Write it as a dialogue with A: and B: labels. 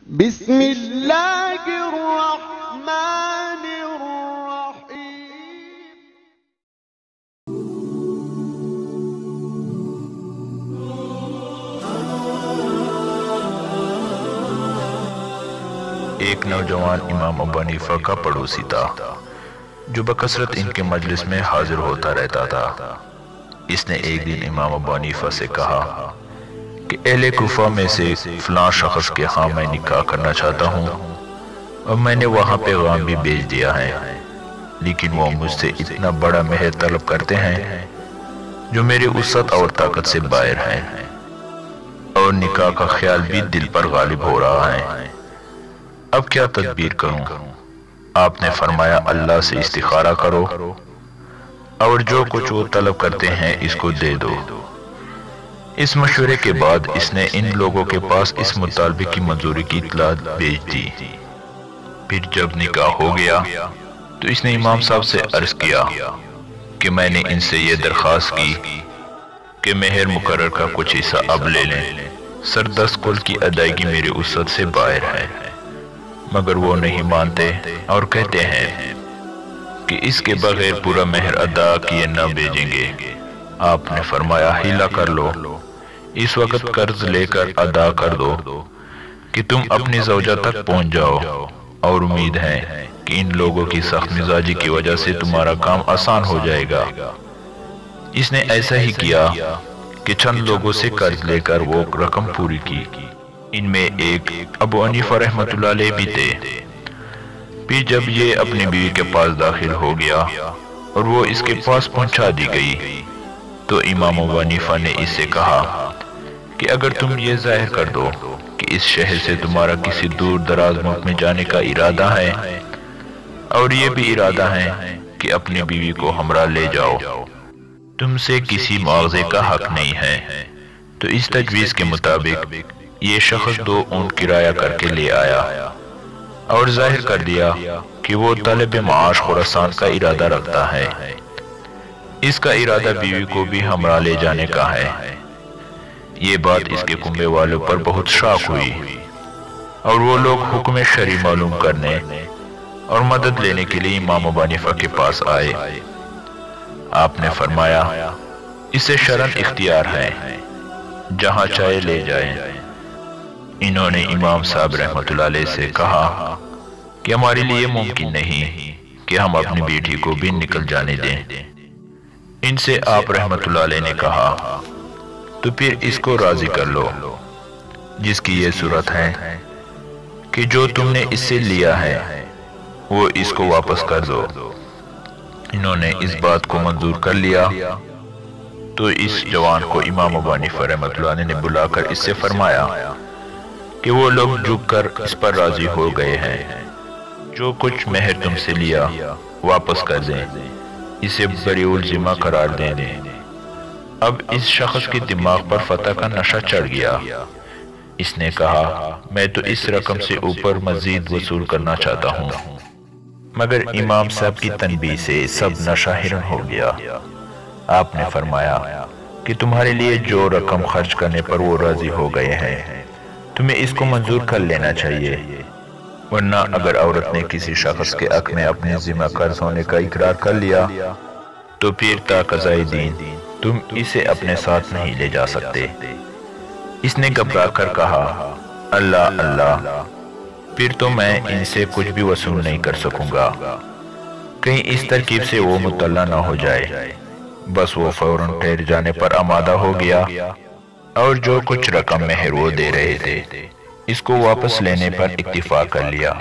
A: بسم اللہ الرحمن الرحیم۔
B: ایک نوجوان امام ابو حنیفہ کا پڑوسی تھا جو بکثرت ان کے مجلس میں حاضر ہوتا رہتا تھا۔ اس نے ایک دن امام ابو حنیفہ سے کہا کہ اہل کوفہ میں سے فلاں شخص کے ہاں میں نکاح کرنا چاہتا ہوں اور میں نے وہاں پیغام بھی بھیج دیا ہے، لیکن وہ مجھ سے اتنا بڑا مہر طلب کرتے ہیں جو میری وسعت اور طاقت سے باہر ہے، اور نکاح کا خیال بھی دل پر غالب ہو رہا ہے۔ اب کیا تدبیر کروں؟ آپ نے فرمایا اللہ سے استخارہ کرو اور جو کچھ وہ طلب کرتے ہیں اس کو دے دو۔ اس مشورے کے بعد اس نے ان لوگوں کے پاس اس مطالبے کی منظوری کی اطلاع بھیج دی۔ پھر جب نکاح ہو گیا تو اس نے امام صاحب سے عرض کیا کہ میں نے ان سے یہ درخواست کی کہ مہر مقرر کا کچھ حصہ اب لے لیں، سر 10 کل کی ادائیگی میری وسعت سے باہر ہے، مگر وہ نہیں مانتے اور کہتے ہیں کہ اس کے بغیر پورا مہر ادا کیے نہ بھیجیں گے۔ آپ نے فرمایا ہیلا کر لو، اس وقت قرض لے کر ادا کر دو کہ تم اپنی زوجہ تک پہنچ جاؤ، اور امید ہے کہ ان لوگوں کی سخت مزاجی کی وجہ سے تمہارا کام آسان ہو جائے گا۔ اس نے ایسا ہی کیا کہ چند لوگوں سے قرض لے کر وہ رقم پوری کی۔ ان میں ایک ابو حنیفہ رحمۃ اللہ علیہ بھی تھے۔ پھر جب یہ اپنی بیوی کے پاس داخل ہو گیا اور وہ اس کے پاس پہنچا دی گئی تو امام ابو حنیفہ نے اس سے کہا کہ اگر تم یہ ظاہر کر دو کہ اس شہر سے تمہارا کسی دور دراز ملک میں جانے کا ارادہ ہے اور یہ بھی ارادہ ہے کہ اپنی بیوی کو ہمراہ لے جاؤ، تم سے کسی معاوضے کا حق نہیں ہے، تو اس تجویز کے مطابق یہ شخص 2 اونٹ کرایہ کر کے لے آیا اور ظاہر کر دیا کہ وہ طلب معاش خراسان کا ارادہ رکھتا ہے۔ اس کا ارادہ بیوی کو بھی ہمراہ لے جانے کا ہے۔ یہ بات اس کے کنبے والوں پر بہت شاق ہوئی اور وہ لوگ حکم شرعی معلوم کرنے اور مدد لینے کے لیے امام ابو حنیفہ کے پاس آئے۔ آپ نے فرمایا اسے شرعاً اختیار ہے، جہاں چاہے لے جائیں۔ انہوں نے امام صاحب رحمۃ اللہ علیہ سے کہا کہ ہمارے لیے ممکن نہیں کہ ہم اپنی بیٹی کو بھی نکل جانے دیں۔ ان سے آپ رحمۃ اللہ علیہ نے کہا تو پھر اس کو راضی کر لو، جس کی یہ صورت ہے کہ جو تم نے اس سے لیا ہے وہ اس کو واپس کر دو۔ انہوں نے اس بات کو منظور کر لیا تو اس جوان کو امام ابو حنیفہ رحمۃ اللہ علیہ نے بلا کر اس سے فرمایا کہ وہ لوگ جھک کر اس پر راضی ہو گئے ہیں، جو کچھ مہر تم سے لیا واپس کر دیں، اسے بریء الذمہ قرار دیں۔ اب اس شخص کے دماغ پر فتح کا نشہ چڑھ گیا۔ اس نے کہا میں تو اس رقم سے اوپر مزید وصول کرنا چاہتا ہوں، مگر امام صاحب کی تنبیہ سے سب نشہ حرن ہو گیا۔ آپ نے فرمایا کہ تمہارے لیے جو رقم خرچ کرنے پر وہ راضی ہو گئے ہیں تمہیں اس کو منظور کر لینا چاہیے، ورنہ اگر عورت نے کسی شخص کے حق میں اپنے ذمہ قرض ہونے کا اقرار کر لیا تو پھر تا قضائے دین تم اسے اپنے ساتھ نہیں لے جا سکتے۔ اس نے گھبرا کر کہا اللہ اللہ، پھر تو میں ان سے کچھ بھی وصول نہیں کر سکوں گا، کہیں اس ترکیب سے وہ مطلع نہ ہو جائے۔ بس وہ فوراً ٹھہر جانے پر آمادہ ہو گیا اور جو کچھ رقم مہر وہ دے رہے تھے اس کو واپس لینے پر اتفاق کر لیا۔